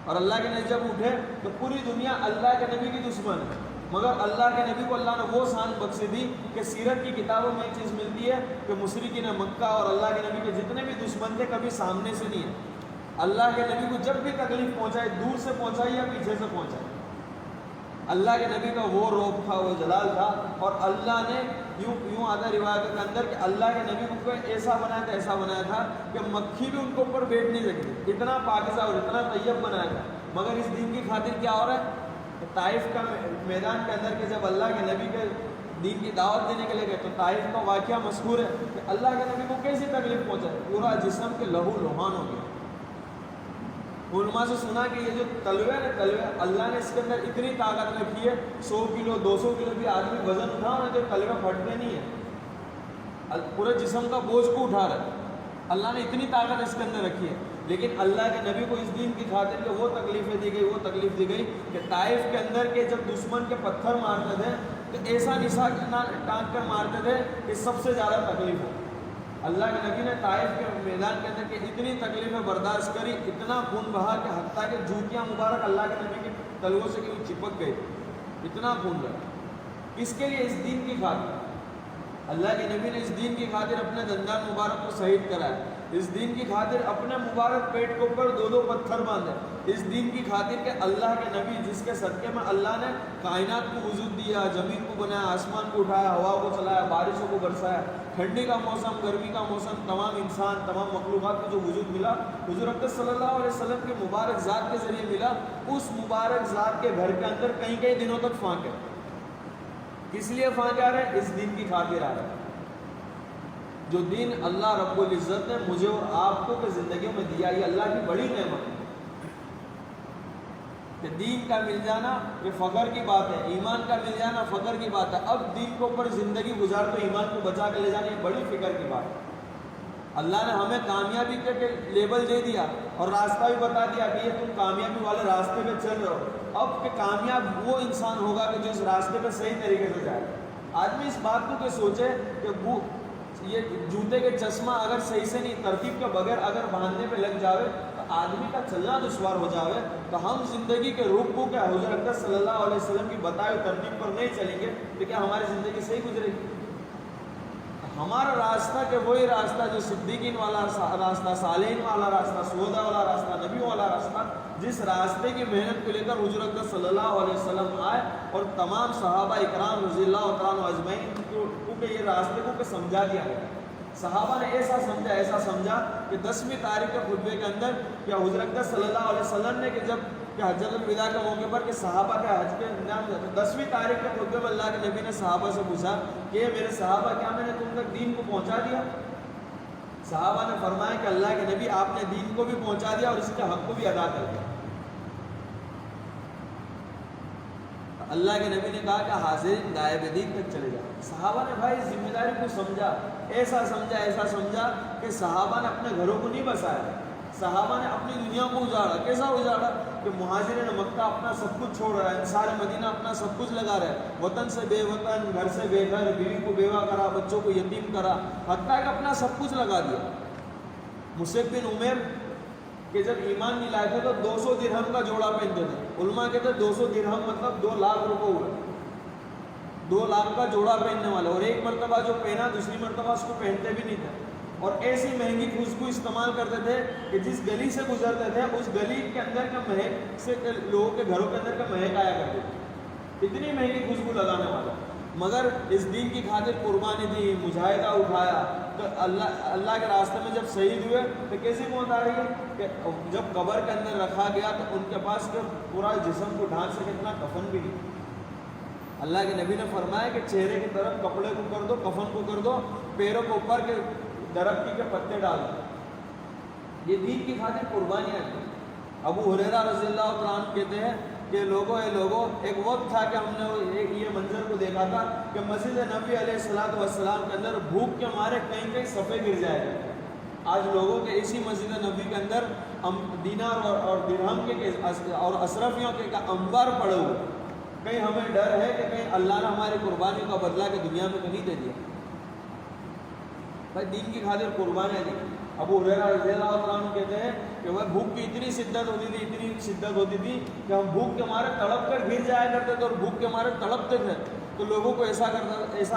اور اللہ کے نبی جب اٹھے تو پوری دنیا اللہ کے نبی کی دشمن ہے، مگر اللہ کے نبی کو اللہ نے وہ شان بخشی دی کہ سیرت کی کتابوں میں ایک چیز ملتی ہے کہ مشرکین مکہ اور اللہ کے نبی کے جتنے بھی دشمن تھے کبھی سامنے سے نہیں ہے، اللہ کے نبی کو جب بھی تکلیف پہنچائے دور سے پہنچائی یا پیچھے سے پہنچائی، اللہ کے نبی کا وہ روب تھا، وہ جلال تھا، اور اللہ نے یوں آدھا روایت کے اندر کہ اللہ کے نبی کو ایسا بنایا تھا کہ مکھی بھی ان کے اوپر بیٹھ نہیں سکتی، اتنا پاکیزہ اور اتنا طیب بنایا تھا، مگر اس دین کی خاطر کیا ہو رہا ہے کہ طائف کا میدان کے اندر کہ جب اللہ کے نبی کے دین کی دعوت دینے کے لیے گئے تو طائف کا واقعہ مشہور ہے کہ اللہ کے نبی کو کیسی تکلیف پہنچائی، پورا جسم کے لہو لہان ہو گیا۔ علماء سے سنا کہ یہ جو تلوے نا تلوے، اللہ نے اس کے اندر اتنی طاقت رکھی ہے، 100 کلو 200 کلو بھی آدمی وزن اٹھا رہا ہے تو تلوے پھٹنے نہیں ہے، پورے جسم کا بوجھ کو اٹھا رہا ہے۔ اللہ نے اتنی طاقت اس کے اندر رکھی ہے، لیکن اللہ کے نبی کو اس دین کی خاطر کہ وہ تکلیفیں دی گئی، وہ تکلیف دی گئی کہ طائف کے اندر کے جب دشمن کے پتھر مارتے تھے تو ایسا نشانہ ٹانک کر مارتے تھے کہ سب سے زیادہ تکلیف ہو۔ اللہ کے نبی نے طائف کے میدان کے اندر کہ اتنی تکلیفیں برداشت کری، اتنا خون بہا کہ حتیٰ کہ جوتیاں مبارک اللہ کے نبی کے تلووں سے کیوں چپک گئی، اتنا خون بہا۔ اس کے لیے اس دین کی خاطر اللہ کے نبی نے اس دین کی خاطر اپنے دندان مبارک کو شہید کرایا، اس دین کی خاطر اپنے مبارک پیٹ کے اوپر 2 پتھر باندھے، اس دین کی خاطر کہ اللہ کے نبی جس کے صدقے میں اللہ نے کائنات کو وجود دیا، زمین کو بنایا، آسمان کو اٹھایا، ہوا کو چلایا، بارشوں کو برسایا، ٹھنڈی کا موسم، گرمی کا موسم، تمام انسان، تمام مخلوقات کو جو وجود ملا حضور اقدس صلی اللہ علیہ وسلم کے مبارک ذات کے ذریعے ملا۔ اس مبارک ذات کے گھر کے اندر کئی دنوں تک فانکے، کس لیے فانکے آ رہے ہیں؟ اس دین کی خاطر آ رہے ہیں۔ جو دین اللہ رب العزت نے مجھے اور آپ کو کہ زندگیوں میں دیا، یہ اللہ کی بڑی نعمت ہے کہ دین کا مل جانا یہ فخر کی بات ہے، ایمان کا مل جانا فخر کی بات ہے۔ اب دین کے اوپر زندگی گزار تو ایمان کو بچا کے لے جانا یہ بڑی فکر کی بات ہے۔ اللہ نے ہمیں کامیابی کے لیبل دے دیا اور راستہ بھی بتا دیا کہ یہ تم کامیابی والے راستے پہ چل رہے ہو۔ اب کہ کامیاب وہ انسان ہوگا کہ جو اس راستے پہ صحیح طریقے سے جائے۔ آدمی اس بات کو کہ سوچے کہ وہ یہ جوتے کے چشمہ اگر صحیح سے نہیں، ترتیب کے بغیر اگر باندھنے پہ لگ جاوے تو آدمی کا چلنا دشوار ہو جاوے، تو ہم زندگی کے رخ کو کیا حضور اقدس صلی اللہ علیہ وسلم کی بتائے ترتیب پر نہیں چلیں گے تو کیا ہماری زندگی صحیح گزرے گی؟ ہمارا راستہ کہ وہی راستہ جو صدیقین والا راستہ، صالحین والا راستہ، شہداء والا راستہ، نبیوں والا راستہ، جس راستے کی محنت کو لے کر حضور اقدس صلی اللہ علیہ وسلم آئے اور تمام صحابہ اکرام رضی اللہ تعالیٰ اجمعین کو کہ یہ راستے کو کہ سمجھا دیا ہے۔ صحابہ نے ایسا سمجھا کہ 10ویں تاریخ کے خطبے کے اندر کیا حضور اقدس صلی اللہ علیہ وسلم نے کہ جب کہ حجۃ الوداع کے موقع پر کہ صحابہ کا حج کے انجام دیا، 10ویں تاریخ کے خطبے میں اللہ کے نبی نے صحابہ سے پوچھا کہ میرے صحابہ کیا میں نے تم تک دین کو پہنچا دیا؟ صحابہ نے فرمایا کہ اللہ کے نبی آپ نے دین کو بھی پہنچا دیا اور اس کے حق کو بھی ادا کر دیا۔ اللہ کے نبی نے کہا کہ حاضرین غائب دین تک چلے جاؤ۔ صحابہ نے بھائی ذمہ داری کو سمجھا، ایسا سمجھا کہ صحابہ نے اپنے گھروں کو نہیں بسایا، صحابہ نے اپنی دنیا کو اجاڑا۔ کیسا اجاڑا کہ مہاجرین مکہ اپنا سب کچھ چھوڑ رہا ہے، انصار مدینہ اپنا سب کچھ لگا رہا ہے، وطن سے بے وطن، گھر سے بے گھر، بیوی کو بیوہ کرا، بچوں کو یتیم کرا، حتیٰ کہ اپنا سب کچھ لگا دیا۔ مصعب بن عمیر کہ جب ایمان نہیں لائے تھے تو 200 درہم کا جوڑا پہنتے تھے۔ علماء کہتے ہیں 200 درہم مطلب 2 لاکھ روپے ہوئے، 2 لاکھ کا جوڑا پہننے والے، اور ایک مرتبہ جو پہنا دوسری مرتبہ اس کو پہنتے بھی نہیں تھے، اور ایسی مہنگی خوشبو استعمال کرتے تھے کہ جس گلی سے گزرتے تھے اس گلی کے اندر کا مہک سے لوگوں کے گھروں کے اندر کا مہک آیا کرتے تھے، اتنی مہنگی خوشبو لگانے والا۔ مگر اس دین کی خاطر قربانی دی، مجاہدہ اٹھایا، تو اللہ کے راستے میں جب شہید ہوئے تو کیسی موت آ رہی ہے کہ جب قبر کے اندر رکھا گیا تو ان کے پاس کہ پورا جسم کو ڈھانک سکے اتنا کفن بھی نہیں۔ اللہ کے نبی نے فرمایا کہ چہرے کی طرف کپڑے کو کر دو، کفن کو کر دو، پیروں کے اوپر کے درخت کے پتے ڈال دو۔ یہ دین کی خاطر قربانیاں ہیں۔ ابو ہریرہ رضی اللہ تعالیٰ عنہ کہتے ہیں کہ لوگوں ایک وقت تھا کہ ہم نے یہ منظر کو دیکھا تھا کہ مسجد نبی علیہ السلام کے اندر بھوک کے مارے کئی صفحے گر جائے گا۔ آج لوگوں کے اسی مسجد نبی کے اندر دینار اور درہم کے اور اشرفیوں کے انبار پڑے ہوئے، کہیں ہمیں ڈر ہے کہ کہیں اللہ نے ہماری قربانیوں کا بدلہ کہ دنیا میں کہیں دے دیا۔ بھائی دین کی خاطر قربانیاں دی۔ ابو ہریرہ رضی اللہ عنہ کہتے ہیں کہ وہ بھوک کی اتنی شدت ہوتی تھی کہ ہم بھوک کے مارے تڑپ کر گر جایا کرتے تھے اور بھوک کے مارے تڑپتے تھے، تو لوگوں کو ایسا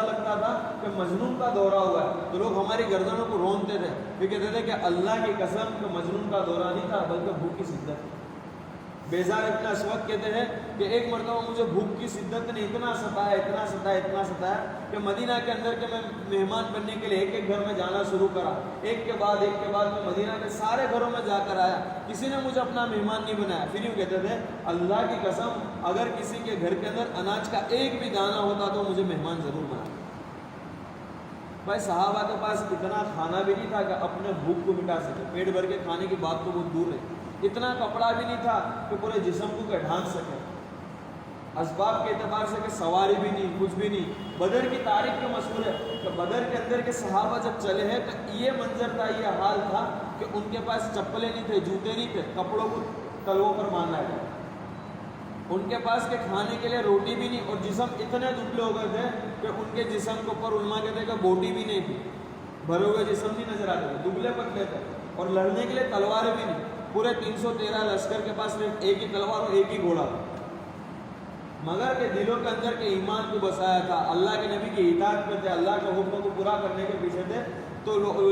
لگتا تھا کہ مجنون کا دورہ ہوا ہے، تو لوگ ہماری گردنوں کو رونتے تھے، وہ کہتے تھے کہ اللہ کی قسم کہ مجنون کا دورہ نہیں تھا بلکہ بھوک کی شدت۔ بیزار ابن اسود کہتے ہیں کہ ایک مرتبہ مجھے بھوک کی شدت نے اتنا ستایا کہ مدینہ کے اندر کے میں مہمان بننے کے لیے ایک ایک گھر میں جانا شروع کرا، ایک کے بعد میں مدینہ کے سارے گھروں میں جا کر آیا، کسی نے مجھے اپنا مہمان نہیں بنایا۔ پھر یوں کہتے تھے اللہ کی قسم اگر کسی کے گھر کے اندر اناج کا ایک بھی دانہ ہوتا تو مجھے مہمان ضرور بنا۔ بھائی صحابہ کے پاس اتنا کھانا بھی نہیں تھا کہ اپنے بھوک کو مٹا سکے، پیٹ بھر کے کھانے کی بات تو بہت دور ہے، اتنا کپڑا بھی نہیں تھا کہ پورے جسم کو ڈھانک سکے، اسباب کے اعتبار سے کہ سواری بھی نہیں، کچھ بھی نہیں۔ بدر کی تاریخ کے مشہور ہے کہ بدر کے اندر کے صحابہ جب چلے ہیں تو یہ منظر تھا، یہ حال تھا کہ ان کے پاس چپلیں نہیں تھے، جوتے نہیں تھے، کپڑوں کو تلووں پر باندھا ہے، ان کے پاس کے کھانے کے لیے روٹی بھی نہیں، اور جسم اتنے دبلے ہو گئے تھے کہ ان کے جسم کے اوپر علماء کہتے ہیں کہ بوٹی بھی نہیں تھی، بھرے ہوئے جسم نہیں نظر آتے تھے، دبلے پتلے تھے، اور لڑنے کے لیے تلواریں بھی نہیں۔ پورے 313 لشکر کے پاس صرف ایک ہی تلوار اور ایک ہی گھوڑا تھا، مگر کہ دلوں کے اندر کے ایمان کو بسایا تھا، اللہ کے نبی کی اطاعت میں تھے، اللہ کے حکم کو پورا کرنے کے پیچھے تھے۔ تو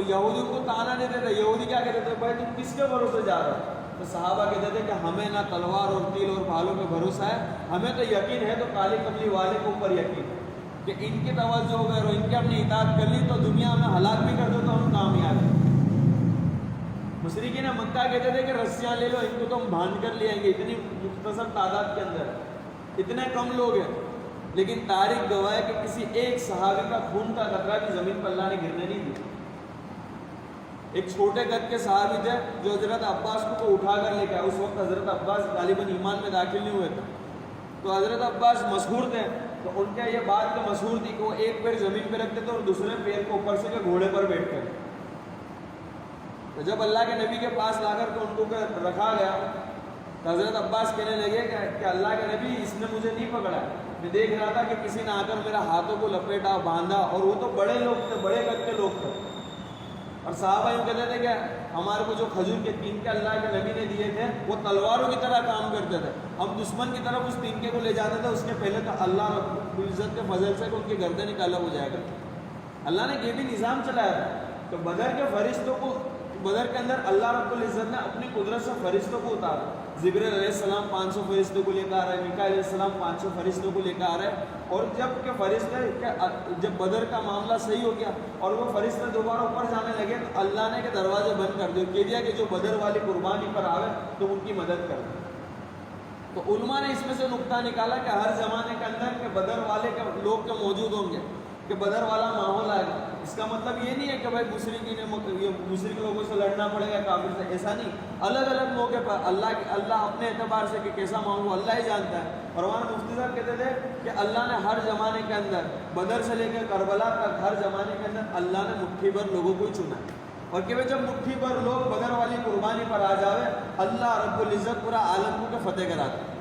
یہودیوں کو تانا دیتے تھے، یہودی کیا کہتے تھے، بھائی تم کس کے بھروسے جا رہے ہو؟ تو صحابہ کہتے تھے کہ ہمیں نہ تلوار اور تیر اور بھالوں پہ بھروسہ ہے، ہمیں تو یقین ہے، تو کالی کملی والے کے اوپر یقین ہے کہ ان کی توجہ ہو گئے اور ان کی اپنی اطاعت کر لی تو دنیا میں ہلاک بھی کر دو تو ہم کامیاب ہیں۔ مشرکین مکہ کہتے تھے کہ رسیاں لے لو، ان کو تو ہم باندھ کر لے آئیں گے، اتنی مختصر تعداد کے اندر اتنے کم لوگ ہیں، لیکن تاریخ گواہ ہے کہ کسی ایک صحابی کا خون کا قطرہ بھی زمین پر اللہ نے گرنے نہیں دیا۔ ایک چھوٹے قد کے صحابی تھے جو حضرت عباس کو اٹھا کر لے کے آئے، اس وقت حضرت عباس غالباً ایمان میں داخل نہیں ہوئے تھے، تو حضرت عباس مشہور تھے، تو ان کے یہ بات تو مشہور تھی کہ وہ ایک پیر زمین پہ رکھتے تھے اور دوسرے پیر کو اوپر سے گھوڑے پر بیٹھ کر، تو جب اللہ کے نبی کے پاس لا کر ان کو رکھا گیا تو حضرت عباس کہنے لگے کہ اللہ کے نبی اس نے مجھے نہیں پکڑا، میں دیکھ رہا تھا کہ کسی نے آ کر میرا ہاتھوں کو لپیٹا باندھا، اور وہ تو بڑے لوگ تھے، بڑے قد کے لوگ تھے، اور صحابہ یوں کہتے تھے کہ ہمارے کو جو کھجور کے تینکے اللہ کے نبی نے دیے تھے وہ تلواروں کی طرح کام کرتے تھے، ہم دشمن کی طرف اس تینکے کو لے جاتے تھے، اس کے پہلے تو اللہ رب العزت کے فضل سے کہ ان کی گردنیں الگ ہو جایا کرتی، اللہ نے یہ بھی نظام چلایا تھا کہ بدر کے فرشتوں کو، بدر کے اندر اللہ رب العزت نے اپنی قدرت سے فرشتوں کو اتارا، جبرائیل علیہ السلام 500 فرشتوں کو لے کر آ رہے، میکائیل علیہ السلام 500 فرشتوں کو لے کر آ رہے، اور جب کہ فرشتے جب بدر کا معاملہ صحیح ہو گیا اور وہ فرشتے دوبارہ اوپر جانے لگے تو اللہ نے کہ دروازے بند کر دیے، کہہ دیا کہ جو بدر والی قربانی پر آوے تو ان کی مدد کر دیں۔ تو علماء نے اس میں سے نقطہ نکالا کہ ہر زمانے کے اندر کہ بدر والے کے لوگ کے موجود ہوں گے، کہ بدر والا ماحول آئے گا، اس کا مطلب یہ نہیں ہے کہ بھائی مشرک لوگوں سے لڑنا پڑے گا، کافر سے، ایسا نہیں، الگ الگ موقع پر اللہ اپنے اعتبار سے کہ کیسا ماحول اللہ ہی جانتا ہے۔ اور وہاں مفتی صاحب کہتے تھے کہ اللہ نے ہر زمانے کے اندر بدر سے لے کر کربلا تک ہر زمانے کے اندر اللہ نے مٹھی بھر لوگوں کو ہی چنا ہے، اور کہ جب مٹھی بھر لوگ بدر والی قربانی پر آ جاوے اللہ رب العزت پورا عالم کو فتح کراتا ہے۔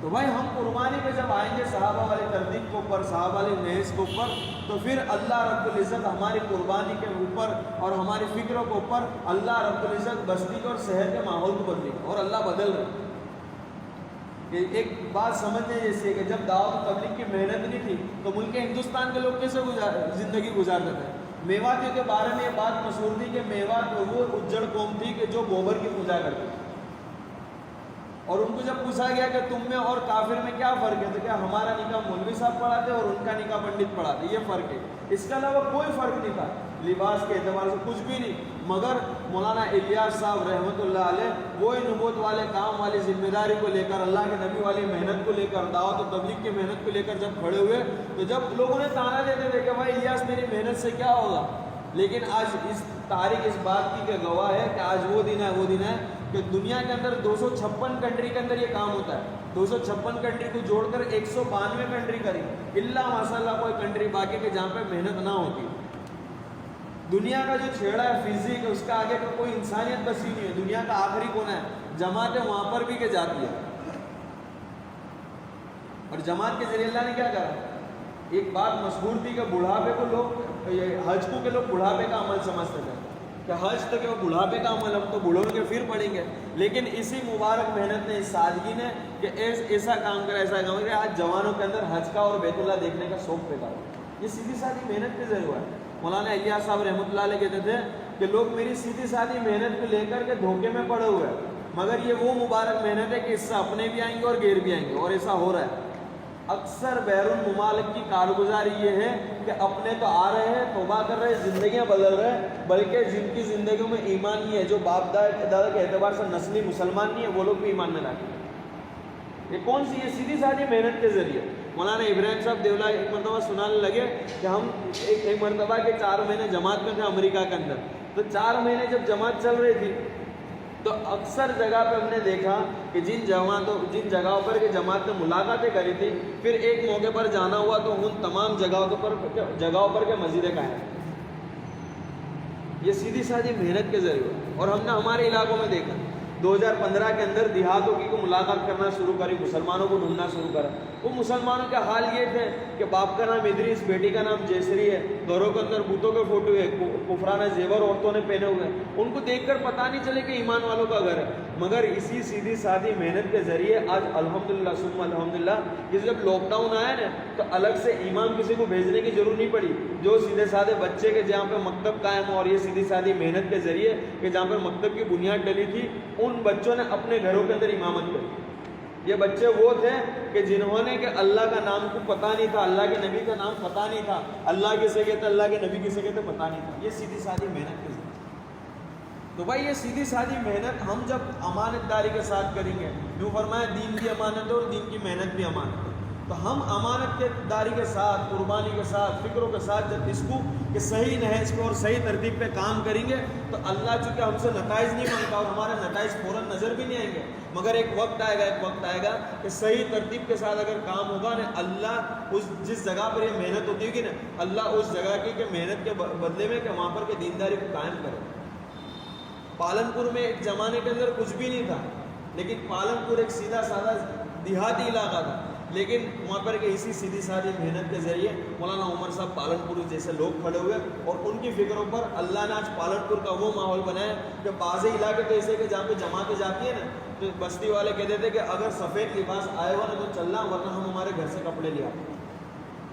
تو بھائی ہم قربانی پہ جب آئیں گے صحابہ والی ترتیب کے اوپر، صحابہ والی نہج کے اوپر، تو پھر اللہ رب العزت ہماری قربانی کے اوپر اور ہماری فکروں کے اوپر اللہ رب العزت بستی کے اور شہر کے ماحول کو بدلے گا، اور اللہ بدل رہا ہے۔ ایک بات سمجھنے جیسے کہ جب دعوت و تبلیغ کی محنت نہیں تھی تو ملک ہندوستان کے لوگ کیسے زندگی گزارتے تھے؟ میواتیوں کے بارے میں یہ بات مشہور تھی کہ میوات وہ اجڑ قوم تھی کہ جو گوبر کی پوجا کرتی تھی، اور ان کو جب پوچھا گیا کہ تم میں اور کافر میں کیا فرق ہے تو کیا ہمارا نکاح مولوی صاحب پڑھاتے اور ان کا نکاح پنڈت پڑھاتے، یہ فرق ہے، اس کے علاوہ کوئی فرق نہیں تھا، لباس کے اعتبار سے کچھ بھی نہیں۔ مگر مولانا الیاس صاحب رحمۃ اللہ علیہ وہی نبوت والے کام والی ذمہ داری کو لے کر، اللہ کے نبی والی محنت کو لے کر، دعوت و تبلیغ کی محنت کو لے کر جب کھڑے ہوئے تو جب لوگوں نے تانا دیتے تھے کہ بھائی الیاس میری محنت سے کیا ہوگا، لیکن آج اس تاریخ اس بات کی کہ گواہ ہے کہ آج وہ دن ہے کہ دنیا کے اندر 256 کنٹری کے اندر یہ کام ہوتا ہے، 256 کنٹری کو جوڑ کر 192 کنٹری کری، اللہ ماشاء اللہ کوئی کنٹری باقی کہ جہاں پہ محنت نہ ہوتی۔ دنیا کا جو چھیڑا ہے فزیک، اس کا آگے کا کوئی انسانیت بسی نہیں ہے، دنیا کا آخری کونا ہے، جماعتیں وہاں پر بھی کہ جاتی ہے، اور جماعت کے ذریعے اللہ نے کیا کرا؟ ایک بات مشہور تھی کہ بڑھاپے کو لوگ، حج کو کے لوگ بڑھاپے کا عمل سمجھتے تھے کہ حج تو کہ بڑھاپے کا عمل، ہم تو بوڑھوں کے پھر پڑیں گے، لیکن اسی مبارک محنت نے، اس سادگی نے کہ ایسا کام کرا، ایسا کام کرا، آج جوانوں کے اندر حج کا اور بیت اللہ دیکھنے کا شوق پیدا ہوا، یہ سیدھی سادی محنت کے ذریعے ہوا ہے۔ مولانا الیاس صاحب رحمۃ اللہ علیہ کہتے تھے کہ لوگ میری سیدھی سادی محنت کو لے کر کے دھوکے میں پڑے ہوئے ہیں، مگر یہ وہ مبارک محنت ہے کہ اس سے اپنے بھی آئیں گے اور غیر بھی آئیں گے، اور ایسا ہو رہا ہے۔ اکثر بیرون ممالک کی کارگزاری یہ ہے کہ اپنے تو آ رہے ہیں، توبہ کر رہے ہیں، زندگیاں بدل رہے ہیں، بلکہ جن کی زندگیوں میں ایمان نہیں ہے، جو باپ دادا کے اعتبار سے نسلی مسلمان نہیں ہے، وہ لوگ بھی ایمان میں لاتے ہیں۔ یہ کون سی؟ یہ سیدھی سادھی محنت کے ذریعے۔ مولانا ابراہیم صاحب دیولہ ایک مرتبہ سنانے لگے کہ ہم ایک مرتبہ کے 4 مہینے جماعت میں تھے امریکہ کے اندر، تو 4 مہینے جب جماعت چل رہی تھی تو اکثر جگہ پہ ہم نے دیکھا کہ جن جگہوں پر کہ جماعت نے ملاقاتیں کری تھی، پھر ایک موقع پر جانا ہوا تو ان تمام جگہوں پر کے مسجدیں قائم۔ یہ سیدھی سادھی محنت کے ذریعے ہوا، اور ہم نے ہمارے علاقوں میں دیکھا 2015 کے اندر دیہاتوں کی کو ملاقات کرنا شروع کری، مسلمانوں کو ڈھونڈنا شروع کرا۔ وہ مسلمانوں کے حال یہ تھے کہ باپ کا نام ادریس، بیٹی کا نام جیسری ہے، گھروں کے اندر بتوں کے فوٹو ہے، کفرانہ زیور عورتوں نے پہنے ہوئے ہیں، ان کو دیکھ کر پتہ نہیں چلے کہ ایمان والوں کا گھر ہے۔ مگر اسی سیدھی سادھی محنت کے ذریعے آج الحمدللہ ثم الحمدللہ، جب لاک ڈاؤن آیا نا تو الگ سے امام کسی کو بھیجنے کی ضرورت نہیں پڑی۔ جو سیدھے سادھے بچے کے جہاں پہ مکتب قائم ہو، اور یہ سیدھی سادھی محنت کے ذریعے کہ جہاں پر مکتب کی بنیاد ڈلی تھی، ان بچوں نے اپنے گھروں کے اندر امامت کری۔ یہ بچے وہ تھے کہ جنہوں نے کہ اللہ کا نام کو پتہ نہیں تھا، اللہ کے نبی کا نام پتہ نہیں تھا، اللہ کسے کہتے، اللہ کے نبی کسے کہتے پتہ نہیں تھا۔ یہ سیدھی سادھی محنت کے ذریعے۔ تو بھائی یہ سیدھی سادھی محنت ہم جب امانت داری کے ساتھ کریں گے، جو فرمایا دین کی امانت ہے اور دین کی محنت بھی امانت ہے، تو ہم امانت کے داری کے ساتھ، قربانی کے ساتھ، فکروں کے ساتھ جب اس کو کہ صحیح نہج پہ اور صحیح ترتیب پہ کام کریں گے تو اللہ چونکہ ہم سے نتائج نہیں مانگتا اور ہمارے نتائج فوراً نظر بھی نہیں آئیں گے، مگر ایک وقت آئے گا کہ صحیح ترتیب کے ساتھ اگر کام ہوگا نا، اللہ جس جگہ پر یہ محنت ہوتی ہوگی نا، اللہ اس جگہ کی کہ محنت کے بدلے میں کہ وہاں پر کہ دینداری کو قائم کرے۔ پالن پور میں ایک زمانے کے اندر کچھ بھی نہیں تھا، لیکن پالن پور ایک سیدھا سادہ دیہاتی علاقہ تھا، لیکن وہاں پر کہ اسی سیدھی سادھی محنت کے ذریعے مولانا عمر صاحب پالن پور جیسے لوگ کھڑے ہوئے، اور ان کی فکروں پر اللہ نے آج پالن پور کا وہ ماحول بنایا کہ بعض علاقے تو ایسے کہ جہاں پہ جماعتیں جاتی ہیں نا تو بستی والے کہتے تھے کہ اگر سفید لباس آئے ہوا نا تو چلنا، ورنہ ہم ہمارے گھر سے کپڑے لے آتے۔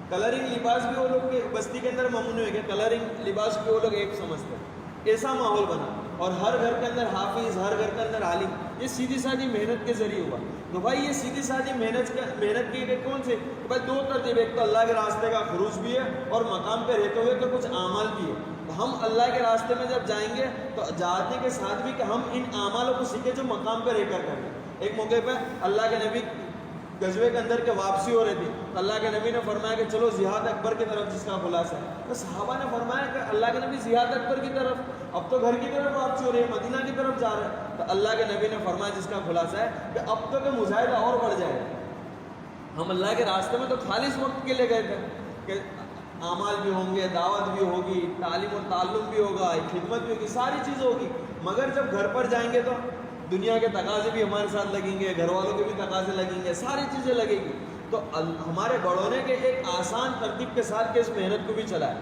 کلرنگ لباس بھی وہ لوگ کے بستی کے اندر ممنوع ہے کہ کلرنگ لباس بھی وہ لوگ ایک سمجھتے ہیں۔ ایسا ماحول بنا، اور ہر گھر کے اندر حافظ، ہر گھر کے اندر عالم۔ یہ سیدھی سادھی محنت کے ذریعے ہوا۔ تو بھائی یہ سیدھی سادھی محنت کی گئی کون سی؟ بھائی 2 ترتیب، ایک تو اللہ کے راستے کا خروج بھی ہے اور مقام پہ رہتے ہوئے کہ کچھ اعمال بھی ہے۔ تو ہم اللہ کے راستے میں جب جائیں گے تو جانے کے ساتھ بھی کہ ہم ان اعمالوں کو سیکھیں جو مقام پہ رہ کر کریں۔ ایک موقع پہ اللہ کے نبی غزوے کے اندر کے واپسی ہو رہی تھی، اللہ کے نبی نے فرمایا کہ چلو جہاد اکبر کی طرف، جس کا خلاصہ ہے تو صحابہ نے فرمایا کہ اللہ کے نبی جہاد اکبر کی طرف، اب تو گھر کی طرف واپسی ہو رہی ہے، مدینہ کی طرف جا رہے ہیں، تو اللہ کے نبی نے فرمایا جس کا خلاصہ ہے کہ اب تو کہ مجاہدہ اور بڑھ جائے گا۔ ہم اللہ کے راستے میں تو خالص وقت کے لیے گئے تھے کہ اعمال بھی ہوں گے، دعوت بھی ہوگی، تعلیم و تعلم بھی ہوگا، خدمت بھی ہوگی، ساری چیزیں ہوگی، مگر جب گھر پر جائیں گے تو دنیا کے تقاضے بھی ہمارے ساتھ لگیں گے، گھر والوں کے بھی تقاضے لگیں گے، ساری چیزیں لگیں گی۔ تو ہمارے بڑوں نے کہ ایک آسان ترتیب کے ساتھ کہ اس محنت کو بھی چلائے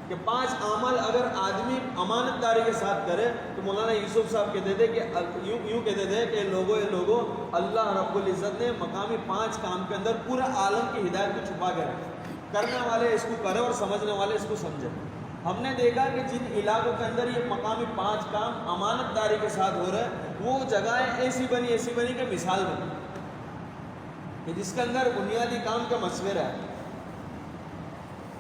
کہ 5 اعمال اگر آدمی امانت داری کے ساتھ کرے تو مولانا یوسف صاحب کہتے تھے کہ یوں کہتے تھے کہ لوگوں اللہ رب العزت نے مقامی 5 کام کے اندر پورا عالم کی ہدایت کو چھپا کے رکھا، کرنے والے اس کو کرے اور سمجھنے والے اس کو سمجھے۔ ہم نے دیکھا کہ جن علاقوں کے اندر یہ مقامی 5 کام امانت داری کے ساتھ ہو رہے ہیں وہ جگہیں ایسی بنی کہ مثال بنی کہ جس کے اندر بنیادی کام کا مشورہ ہے۔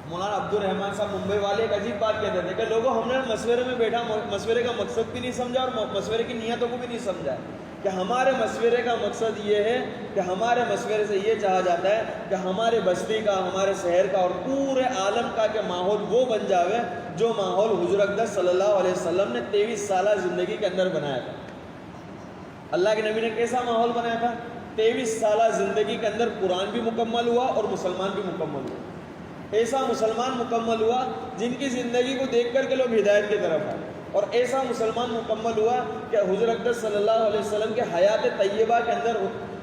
مولانا عبد الرحمان صاحب ممبئی والے ایک عجیب بات کہتے تھے کہ لوگوں ہم نے مشورے میں بیٹھا، مشورے کا مقصد بھی نہیں سمجھا اور مشورے کی نیتوں کو بھی نہیں سمجھا کہ ہمارے مشورے کا مقصد یہ ہے کہ ہمارے مشورے سے یہ چاہا جاتا ہے کہ ہمارے بستی کا، ہمارے شہر کا اور پورے عالم کا کہ ماحول وہ بن جاوے جو ماحول حضور اقدس صلی اللہ علیہ وسلم نے 23 سالہ زندگی کے اندر بنایا تھا۔ اللہ کے نبی نے کیسا ماحول بنایا تھا؟ 23 سالہ زندگی کے اندر قرآن بھی مکمل ہوا اور مسلمان بھی مکمل ہوا۔ ایسا مسلمان مکمل ہوا جن کی زندگی کو دیکھ کر کے لوگ ہدایت کی طرف آئے، اور ایسا مسلمان مکمل ہوا کہ حضور اقدس صلی اللہ علیہ وسلم کے حیات طیبہ کے اندر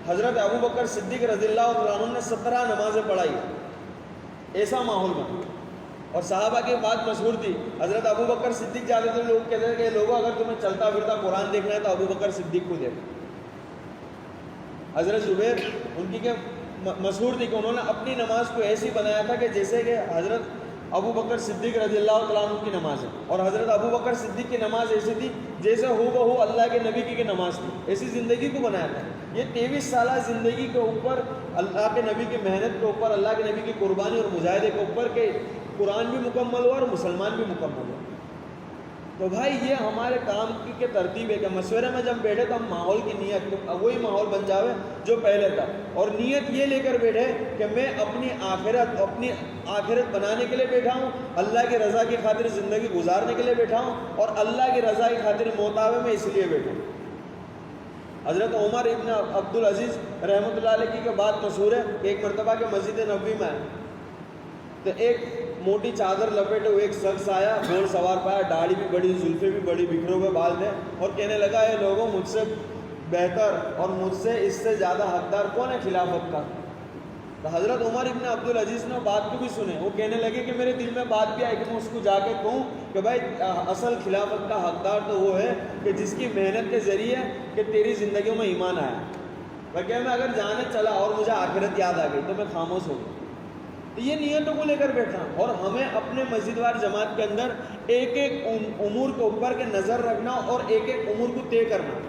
حضرت ابو بکر صدیق رضی اللہ عنہ نے 17 نمازیں پڑھائی، ایسا ماحول بنا۔ اور صحابہ کی بات مشہور تھی، حضرت ابو بکر صدیق جاتے تھے، لوگ کہتے تھے کہ لوگوں اگر تمہیں چلتا پھرتا قرآن دیکھنا ہے تو ابو بکر صدیق کو دیکھو۔ حضرت زبیر ان کی کہ مشہور تھی کہ انہوں نے اپنی نماز کو ایسی بنایا تھا کہ جیسے کہ حضرت ابو بکر صدیق رضی اللہ تعالیٰ عنہ کی نماز ہے، اور حضرت ابو بکر صدیق کی نماز ایسی تھی جیسے ہو بہو اللہ کے نبی کی نماز تھی، ایسی زندگی کو بنایا تھا۔ یہ 23 سالہ زندگی کے اوپر اللہ کے نبی کی محنت کے اوپر، اللہ کے نبی کی قربانی اور مجاہدے کے اوپر کہ قرآن بھی مکمل ہوا اور مسلمان بھی مکمل ہوا۔ تو بھائی یہ ہمارے کام کی ترتیب ہے کہ مشورے میں جب بیٹھے تو ہم ماحول کی نیت وہی ماحول بن جاوے جو پہلے تھا، اور نیت یہ لے کر بیٹھے کہ میں اپنی آخرت بنانے کے لیے بیٹھا ہوں، اللہ کی رضا کی خاطر زندگی گزارنے کے لیے بیٹھا ہوں، اور اللہ کی رضا کی خاطر موت آوے میں اس لیے بیٹھا ہوں۔ حضرت عمر ابن عبدالعزیز رحمۃ اللہ علیہ کی بات مشہور ہے کہ ایک مرتبہ کے مسجد نبوی میں آئے تو ایک موٹی چادر لپیٹے ہوئے ایک شخص آیا، گھوڑ سوار پایا، داڑھی بھی بڑی، زلفیں بھی بڑی، بکھرے ہوئے بال تھے، اور کہنے لگا اے لوگوں، مجھ سے بہتر اور مجھ سے اس سے زیادہ حقدار کون ہے خلافت کا؟ تو حضرت عمر ابن عبدالعزیز نے بات کو بھی سنے، وہ کہنے لگے کہ میرے دل میں بات بھی آئی کہ میں اس کو جا کے کہوں کہ بھائی اصل خلافت کا حقدار تو وہ ہے کہ جس کی محنت کے ذریعے کہ تیری زندگیوں میں ایمان آیا۔ بلکہ میں اگر جانے چلا اور مجھے آخرت یاد آ گئی تو میں خاموش ہو گیا۔ یہ نیتوں کو لے کر بیٹھا، اور ہمیں اپنے مسجد وار جماعت کے اندر ایک ایک امور کے اوپر کے نظر رکھنا اور ایک ایک امور کو طے کرنا۔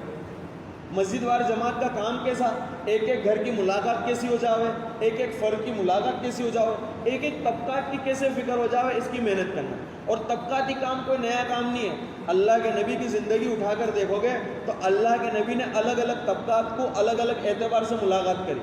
مسجد وار جماعت کا کام کیسا، ایک ایک گھر کی ملاقات کیسی ہو جاوے، ایک ایک فرد کی ملاقات کیسی ہو جاوے، ایک ایک طبقات کی کیسے فکر ہو جاوے، اس کی محنت کرنا۔ اور طبقاتی کام کوئی نیا کام نہیں ہے، اللہ کے نبی کی زندگی اٹھا کر دیکھو گے تو اللہ کے نبی نے الگ الگ طبقات کو الگ الگ اعتبار سے ملاقات کری۔